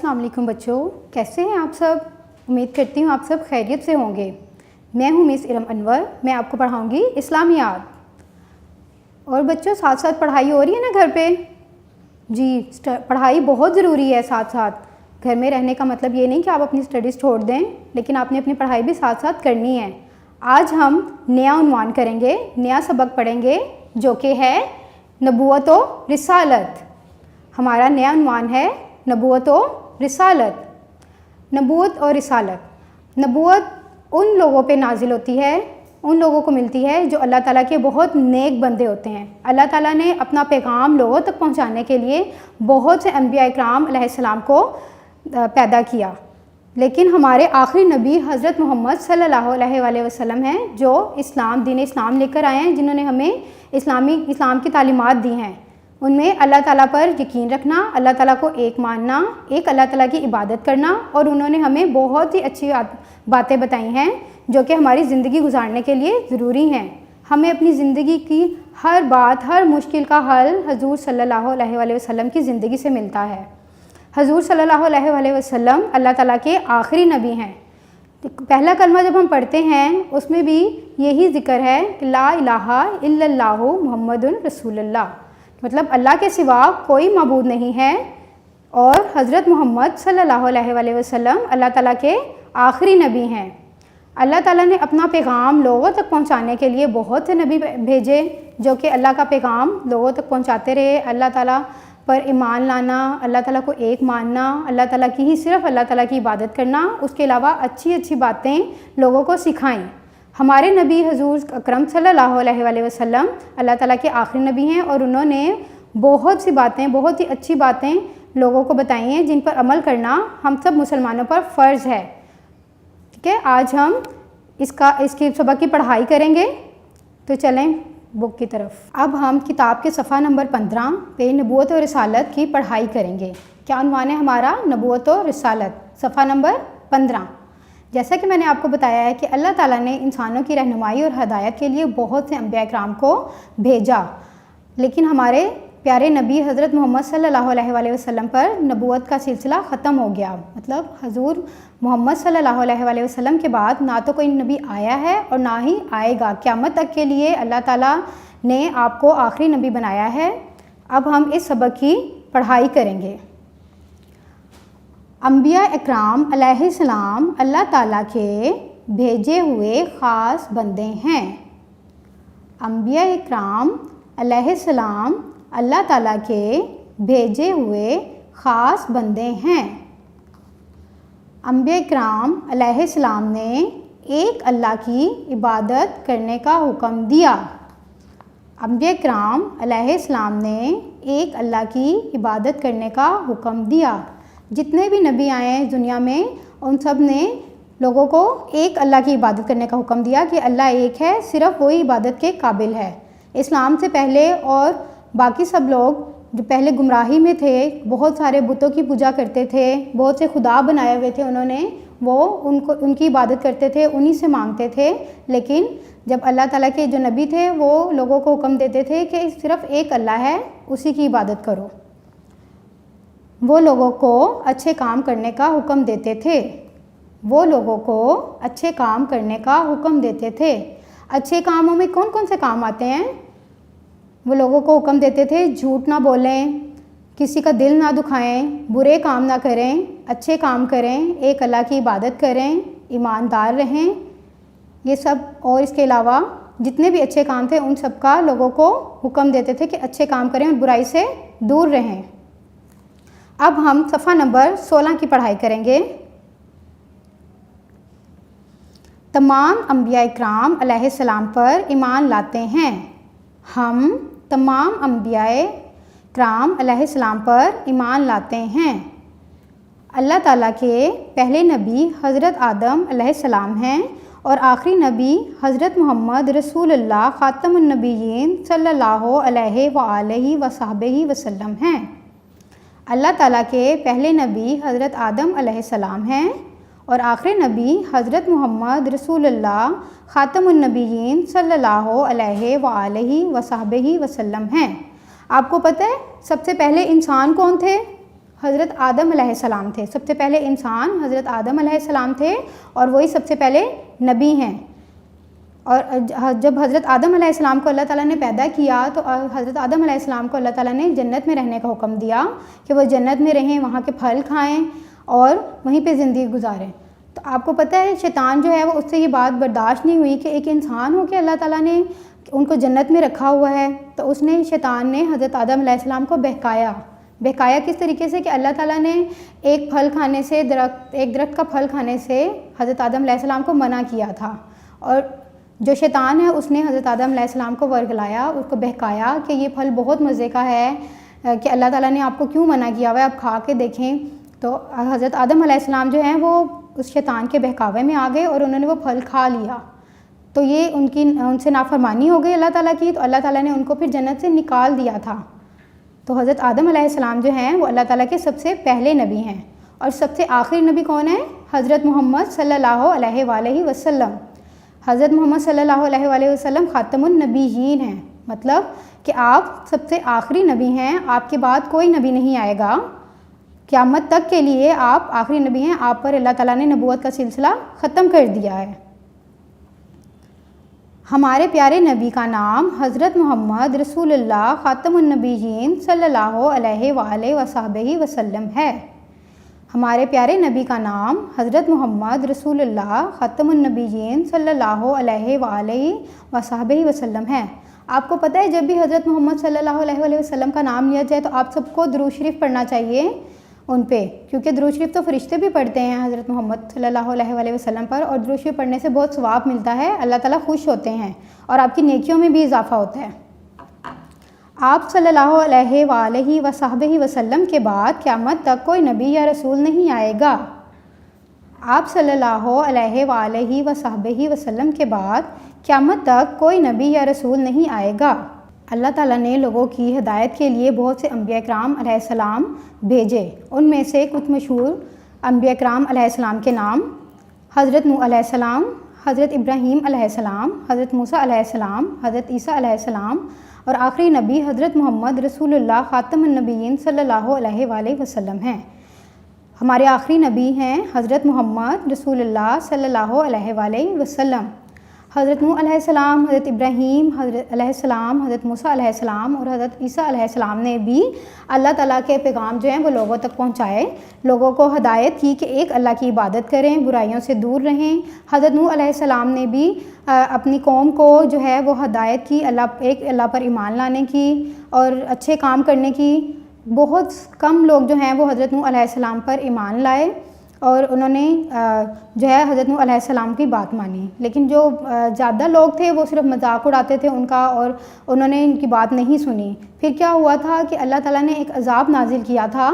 السلام علیکم بچوں، کیسے ہیں آپ سب؟ امید کرتی ہوں آپ سب خیریت سے ہوں گے۔ میں ہوں مس ارم انور، میں آپ کو پڑھاؤں گی اسلامیات۔ اور بچوں ساتھ ساتھ پڑھائی ہو رہی ہے نا گھر پہ؟ جی، پڑھائی بہت ضروری ہے۔ ساتھ ساتھ گھر میں رہنے کا مطلب یہ نہیں کہ آپ اپنی اسٹڈیز چھوڑ دیں، لیکن آپ نے اپنی پڑھائی بھی ساتھ ساتھ کرنی ہے۔ آج ہم نیا عنوان کریں گے، نیا سبق پڑھیں گے جو کہ ہے نبوت و رسالت۔ ہمارا نیا عنوان ہے نبوت و رسالت۔ نبوت اور رسالت، نبوت ان لوگوں پہ نازل ہوتی ہے، ان لوگوں کو ملتی ہے جو اللہ تعالیٰ کے بہت نیک بندے ہوتے ہیں۔ اللہ تعالیٰ نے اپنا پیغام لوگوں تک پہنچانے کے لیے بہت سے انبیاء اکرام علیہ السلام کو پیدا کیا، لیکن ہمارے آخری نبی حضرت محمد صلی اللہ علیہ وآلہ وسلم ہیں جو دین اسلام لے کر آئے ہیں، جنہوں نے ہمیں اسلام کی تعلیمات دی ہیں۔ ان میں اللہ تعالیٰ پر یقین رکھنا، اللہ تعالیٰ کو ایک ماننا، ایک اللہ تعالیٰ کی عبادت کرنا، اور انہوں نے ہمیں بہت ہی اچھی باتیں بتائی ہیں جو کہ ہماری زندگی گزارنے کے لیے ضروری ہیں۔ ہمیں اپنی زندگی کی ہر بات، ہر مشکل کا حل حضور صلی اللہ علیہ وآلہ وسلم کی زندگی سے ملتا ہے۔ حضور صلی اللہ علیہ وآلہ وسلم اللہ تعالیٰ کے آخری نبی ہیں۔ پہلا کلمہ جب ہم پڑھتے ہیں اس میں بھی یہی ذکر ہے کہ لا الہ الا اللہ محمد رسول اللہ، مطلب اللہ کے سوا کوئی معبود نہیں ہے، اور حضرت محمد صلی اللہ علیہ وآلہ وسلم اللہ تعالیٰ کے آخری نبی ہیں۔ اللہ تعالیٰ نے اپنا پیغام لوگوں تک پہنچانے کے لیے بہت سے نبی بھیجے جو کہ اللہ کا پیغام لوگوں تک پہنچاتے رہے۔ اللہ تعالیٰ پر ایمان لانا، اللہ تعالیٰ کو ایک ماننا، اللہ تعالیٰ کی ہی صرف اللہ تعالیٰ کی عبادت کرنا، اس کے علاوہ اچھی اچھی باتیں لوگوں کو سکھائیں۔ ہمارے نبی حضور اکرم صلی اللہ علیہ وآلہ وسلم اللہ تعالیٰ کے آخری نبی ہیں، اور انہوں نے بہت سی باتیں، بہت ہی اچھی باتیں لوگوں کو بتائی ہیں جن پر عمل کرنا ہم سب مسلمانوں پر فرض ہے۔ ٹھیک ہے، آج ہم اس کی سبق کی پڑھائی کریں گے، تو چلیں بک کی طرف۔ اب ہم کتاب کے صفحہ نمبر 15 پہ نبوت و رسالت کی پڑھائی کریں گے۔ کیا عنوان ہے ہمارا؟ نبوت و رسالت، صفحہ نمبر 15۔ جیسا کہ میں نے آپ کو بتایا ہے کہ اللہ تعالیٰ نے انسانوں کی رہنمائی اور ہدایت کے لیے بہت سے انبیاء اکرام کو بھیجا، لیکن ہمارے پیارے نبی حضرت محمد صلی اللہ علیہ وآلہ وسلم پر نبوت کا سلسلہ ختم ہو گیا۔ مطلب حضور محمد صلی اللہ علیہ وآلہ وسلم کے بعد نہ تو کوئی نبی آیا ہے اور نہ ہی آئے گا۔ قیامت تک کے لیے اللہ تعالیٰ نے آپ کو آخری نبی بنایا ہے۔ اب ہم اس سبق کی پڑھائی کریں گے۔ انبیاء اکرام علیہ السلام اللہ تعالیٰ کے بھیجے ہوئے خاص بندے ہیں۔ انبیاء اکرام علیہ السلام اللہ تعالیٰ کے بھیجے ہوئے خاص بندے ہیں۔ انبیاء اکرام علیہ السلام نے ایک اللہ کی عبادت کرنے کا حکم دیا۔ انبیاء اکرام علیہ السلام نے ایک اللہ کی عبادت کرنے کا حکم دیا۔ جتنے بھی نبی آئے ہیں دنیا میں، ان سب نے لوگوں کو ایک اللہ کی عبادت کرنے کا حکم دیا کہ اللہ ایک ہے، صرف وہی عبادت کے قابل ہے۔ اسلام سے پہلے اور باقی سب لوگ جو پہلے گمراہی میں تھے، بہت سارے بتوں کی پوجا کرتے تھے، بہت سے خدا بنائے ہوئے تھے انہوں نے، وہ ان کی عبادت کرتے تھے، انہی سے مانگتے تھے۔ لیکن جب اللہ تعالیٰ کے جو نبی تھے وہ لوگوں کو حکم دیتے تھے کہ صرف ایک اللہ ہے، اسی کی عبادت کرو۔ وہ لوگوں کو اچھے کام کرنے کا حکم دیتے تھے، وہ لوگوں کو اچھے کام کرنے کا حکم دیتے تھے۔ اچھے کاموں میں کون کون سے کام آتے ہیں؟ وہ لوگوں کو حکم دیتے تھے جھوٹ نہ بولیں، کسی کا دل نہ دکھائیں، برے کام نہ کریں، اچھے کام کریں، ایک اللہ کی عبادت کریں، ایماندار رہیں، یہ سب، اور اس کے علاوہ جتنے بھی اچھے کام تھے ان سب کا لوگوں کو حکم دیتے تھے کہ اچھے کام کریں اور برائی سے دور رہیں۔ اب ہم صفحہ نمبر 16 کی پڑھائی کریں گے۔ تمام انبیاء اکرام علیہ السلام پر ایمان لاتے ہیں۔ ہم تمام انبیاء اکرام علیہ السلام پر ایمان لاتے ہیں۔ اللہ تعالیٰ کے پہلے نبی حضرت آدم علیہ السلام ہیں، اور آخری نبی حضرت محمد رسول اللہ خاتم النبیین صلی اللہ علیہ وآلہ وصحبہ وسلم ہیں۔ اللہ تعالیٰ کے پہلے نبی حضرت آدم علیہ السلام ہیں، اور آخری نبی حضرت محمد رسول اللہ خاتم النبیین صلی اللہ علیہ وآلہ وصحبہ وسلم ہیں۔ آپ کو پتہ ہے سب سے پہلے انسان کون تھے؟ حضرت آدم علیہ السلام تھے. سب سے پہلے انسان حضرت آدم علیہ السلام تھے اور وہی سب سے پہلے نبی ہیں. اور جب حضرت آدم علیہ السلام کو اللہ تعالیٰ نے پیدا کیا تو حضرت آدم علیہ السلام کو اللہ تعالیٰ نے جنت میں رہنے کا حکم دیا کہ وہ جنت میں رہیں, وہاں کے پھل کھائیں اور وہیں پہ زندگی گزاریں. تو آپ کو پتہ ہے شیطان جو ہے وہ اس سے یہ بات برداشت نہیں ہوئی کہ ایک انسان ہو کے اللہ تعالیٰ نے ان کو جنت میں رکھا ہوا ہے. تو اس نے شیطان نے حضرت آدم علیہ السلام کو بہکایا کس طریقے سے کہ اللہ تعالیٰ نے ایک درخت کا پھل کھانے سے حضرت آدم علیہ السلام کو منع کیا تھا, اور جو شیطان ہے اس نے حضرت آدم علیہ السلام کو ورگلایا, اس کو بہکایا کہ یہ پھل بہت مزے کا ہے کہ اللہ تعالیٰ نے آپ کو کیوں منع کیا ہوا ہے, آپ کھا کے دیکھیں. تو حضرت آدم علیہ السلام جو ہیں وہ اس شیطان کے بہکاوے میں آ گئے اور انہوں نے وہ پھل کھا لیا. تو یہ ان سے نافرمانی ہو گئی اللہ تعالیٰ کی, تو اللہ تعالیٰ نے ان کو پھر جنت سے نکال دیا تھا. تو حضرت آدم علیہ السلام جو ہیں وہ اللہ تعالیٰ کے سب سے پہلے نبی ہیں. اور سب سے آخری نبی کون ہے؟ حضرت محمد صلی اللہ علیہ وآلہ وسلم. حضرت محمد صلی اللہ علیہ وآلہ وسلم خاتم النبیین ہیں, مطلب کہ آپ سب سے آخری نبی ہیں, آپ کے بعد کوئی نبی نہیں آئے گا, قیامت تک کے لیے آپ آخری نبی ہیں. آپ پر اللہ تعالیٰ نے نبوت کا سلسلہ ختم کر دیا ہے. ہمارے پیارے نبی کا نام حضرت محمد رسول اللہ خاتم النبیین صلی اللہ علیہ وآلہ وصحبہ وسلم ہے. ہمارے پیارے نبی کا نام حضرت محمد رسول اللہ خاتم النبیین صلی اللہ علیہ وآلہ وصحبہ وسلم ہے. آپ کو پتہ ہے جب بھی حضرت محمد صلی اللہ علیہ وآلہ وسلم کا نام لیا جائے تو آپ سب کو درود شریف پڑھنا چاہیے ان پہ, کیونکہ درود شریف تو فرشتے بھی پڑھتے ہیں حضرت محمد صلی اللہ علیہ وآلہ وسلم پر, اور درود شریف پڑھنے سے بہت ثواب ملتا ہے, اللہ تعالیٰ خوش ہوتے ہیں اور آپ کی نیکیوں میں بھی اضافہ ہوتا ہے. آپ صلی اللہ علیہ وآلہ وصحبہ وسلم کے بعد قیامت تک کوئی نبی یا رسول نہیں آئے گا. آپ صلی اللہ علیہ وآلہ وصحبہ وسلم کے بعد قیامت تک کوئی نبی یا رسول نہیں آئے گا. اللہ تعالیٰ نے لوگوں کی ہدایت کے لیے بہت سے انبیاء کرام علیہ السلام بھیجے. ان میں سے کچھ مشہور انبیاء کرام علیہ السلام کے نام: حضرت نوح علیہ السلام, حضرت ابراہیم علیہ السلام, حضرت موسیٰ علیہ السلام, حضرت عیسیٰ علیہ السلام, اور آخری نبی حضرت محمد رسول اللہ خاتم النبیین صلی اللہ علیہ وآلہ وسلم ہیں. ہمارے آخری نبی ہیں حضرت محمد رسول اللہ صلی اللہ علیہ وآلہ وسلم. حضرت نوح علیہ السلام, حضرت ابراہیم علیہ السلام, حضرت موسیٰ علیہ السلام اور حضرت عیسیٰ علیہ السلام نے بھی اللہ تعالیٰ کے پیغام جو ہیں وہ لوگوں تک پہنچائے, لوگوں کو ہدایت کی کہ ایک اللہ کی عبادت کریں, برائیوں سے دور رہیں. حضرت نوح علیہ السلام نے بھی اپنی قوم کو جو ہے وہ ہدایت کی ایک اللہ پر ایمان لانے کی اور اچھے کام کرنے کی. بہت کم لوگ جو ہیں وہ حضرت نوح علیہ السلام پر ایمان لائے اور انہوں نے جو ہے حضرت نوح علیہ السلام کی بات مانی, لیکن جو زیادہ لوگ تھے وہ صرف مذاق اڑاتے تھے ان کا اور انہوں نے ان کی بات نہیں سنی. پھر کیا ہوا تھا کہ اللہ تعالیٰ نے ایک عذاب نازل کیا تھا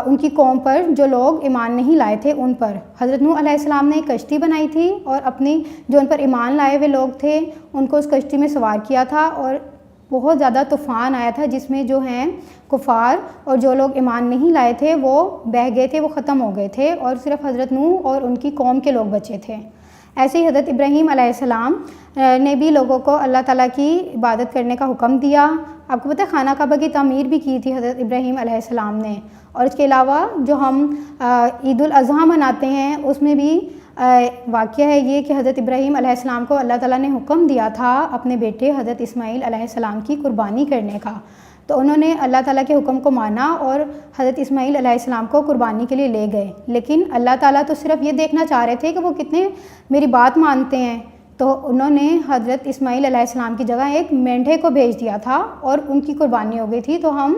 ان کی قوم پر جو لوگ ایمان نہیں لائے تھے ان پر. حضرت نوح علیہ السلام نے ایک کشتی بنائی تھی اور اپنی جو ان پر ایمان لائے ہوئے لوگ تھے ان کو اس کشتی میں سوار کیا تھا, اور بہت زیادہ طوفان آیا تھا جس میں جو ہیں کفار اور جو لوگ ایمان نہیں لائے تھے وہ بہہ گئے تھے, وہ ختم ہو گئے تھے, اور صرف حضرت نوح اور ان کی قوم کے لوگ بچے تھے. ایسے ہی حضرت ابراہیم علیہ السلام نے بھی لوگوں کو اللہ تعالیٰ کی عبادت کرنے کا حکم دیا. آپ کو پتہ ہے خانہ کعبہ کی تعمیر بھی کی تھی حضرت ابراہیم علیہ السلام نے. اور اس کے علاوہ جو ہم عید الاضحیٰ مناتے ہیں اس میں بھی واقعہ ہے یہ کہ حضرت ابراہیم علیہ السلام کو اللہ تعالیٰ نے حکم دیا تھا اپنے بیٹے حضرت اسماعیل علیہ السلام کی قربانی کرنے کا. تو انہوں نے اللہ تعالیٰ کے حکم کو مانا اور حضرت اسماعیل علیہ السلام کو قربانی کے لیے لے گئے, لیکن اللہ تعالیٰ تو صرف یہ دیکھنا چاہ رہے تھے کہ وہ کتنے میری بات مانتے ہیں. تو انہوں نے حضرت اسماعیل علیہ السلام کی جگہ ایک مینڈھے کو بھیج دیا تھا اور ان کی قربانی ہو گئی تھی. تو ہم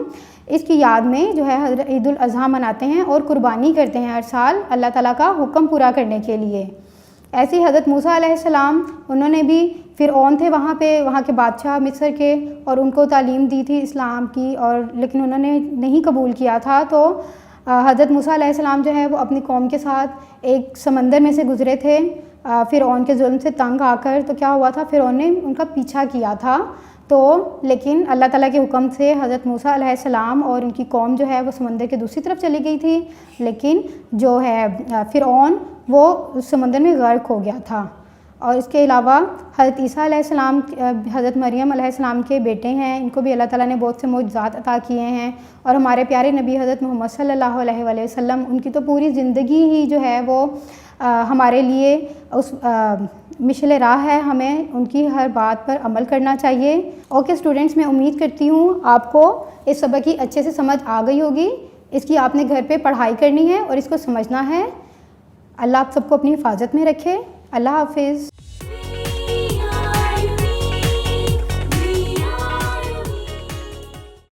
اس کی یاد میں جو ہے حضرت عید الاضحیٰ مناتے ہیں اور قربانی کرتے ہیں ہر سال اللہ تعالیٰ کا حکم پورا کرنے کے لیے. ایسے ہی حضرت موسیٰ علیہ السلام انہوں نے بھی فرعون تھے وہاں کے بادشاہ مصر کے, اور ان کو تعلیم دی تھی اسلام کی, اور لیکن انہوں نے نہیں قبول کیا تھا. تو حضرت موسیٰ علیہ السلام جو ہے وہ اپنی قوم کے ساتھ ایک سمندر میں سے گزرے تھے فرعون کے ظلم سے تنگ آ کر. تو کیا ہوا تھا, فرعون نے ان کا پیچھا کیا تھا. تو لیکن اللہ تعالیٰ کے حکم سے حضرت موسیٰ علیہ السلام اور ان کی قوم جو ہے وہ سمندر کے دوسری طرف چلی گئی تھی, لیکن جو ہے فرعون وہ اس سمندر میں غرق ہو گیا تھا. اور اس کے علاوہ حضرت عیسیٰ علیہ السلام، حضرت مریم علیہ السلام کے بیٹے ہیں، ان کو بھی اللہ تعالیٰ نے بہت سے معجزات عطا کیے ہیں. اور ہمارے پیارے نبی حضرت محمد صلی اللہ علیہ وآلہ وسلم، ان کی تو پوری زندگی ہی جو ہے وہ ہمارے لیے اس مشعل راہ ہے. ہمیں ان کی ہر بات پر عمل کرنا چاہیے. اوکے اسٹوڈنٹس، میں امید کرتی ہوں آپ کو اس سبق کی اچھے سے سمجھ آ گئی ہوگی. اس کی آپ نے گھر پہ پڑھائی کرنی ہے اور اس کو سمجھنا ہے. اللہ آپ سب کو اپنی حفاظت میں رکھے. اللہ حافظ.